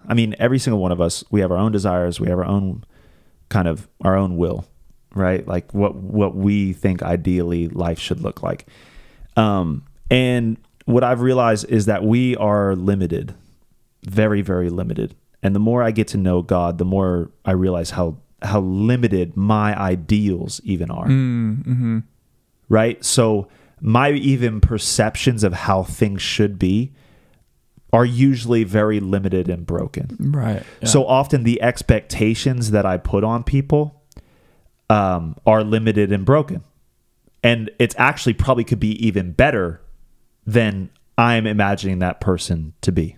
I mean, every single one of us, we have our own desires. We have our own will, right? Like what we think ideally life should look like. And what I've realized is that we are limited, very, very limited. And the more I get to know God, the more I realize how limited my ideals even are. Mm-hmm. Right? So my even perceptions of how things should be are usually very limited and broken. Right. Yeah. So often the expectations that I put on people are limited and broken. And it's actually probably could be even better than I'm imagining that person to be.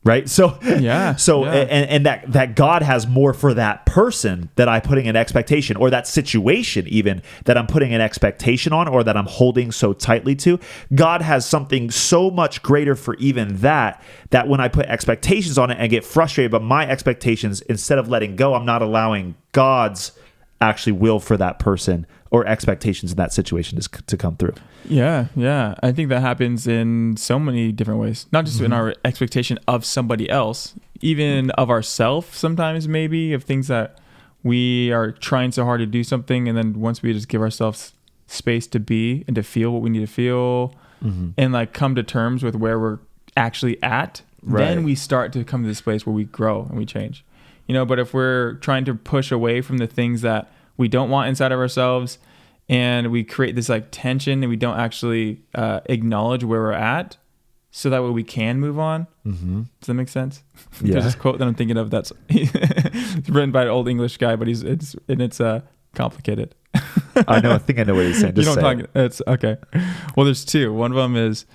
Right. So, and that God has more for that person that I'm putting an expectation, or that situation even that I'm putting an expectation on, or that I'm holding so tightly to. God has something so much greater for even that when I put expectations on it and get frustrated, but my expectations, instead of letting go, I'm not allowing God's actually will for that person or expectations in that situation to come through. Yeah. I think that happens in so many different ways, not just in our expectation of somebody else, even of ourselves sometimes, maybe, of things that we are trying so hard to do something. And then once we just give ourselves space to be and to feel what we need to feel and like come to terms with where we're actually at, then we start to come to this place where we grow and we change. But if we're trying to push away from the things that we don't want inside of ourselves, and we create this like tension, and we don't actually acknowledge where we're at, so that way we can move on. Does that make sense? Yeah. There's this quote that I'm thinking of that's it's written by an old English guy, but it's complicated. I think I know what he's saying. Just It's okay. Well, there's two. One of them is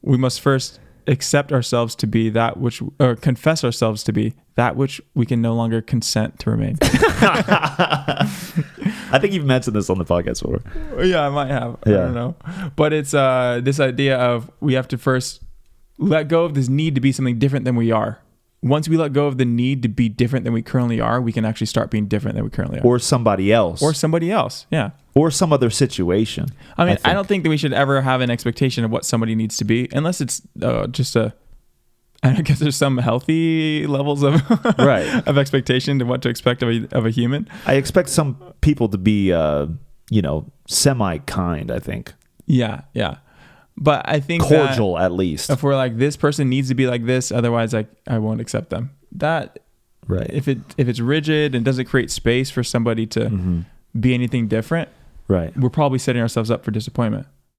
we must first accept ourselves to be that which, or confess ourselves to be that which we can no longer consent to remain. I think you've mentioned this on the podcast before. Yeah, I might have. Yeah. I don't know. But it's this idea of we have to first let go of this need to be something different than we are. Once we let go of the need to be different than we currently are, we can actually start being different than we currently are. Or somebody else. Yeah. Or some other situation. I don't think that we should ever have an expectation of what somebody needs to be, unless it's I guess there's some healthy levels of of expectation to what to expect of a human. I expect some people to be, semi-kind, I think. Yeah. But I think cordial, at least. If we're like, this person needs to be like this, otherwise I won't accept them. That, right. If it's rigid and doesn't create space for somebody to be anything different, right, we're probably setting ourselves up for disappointment.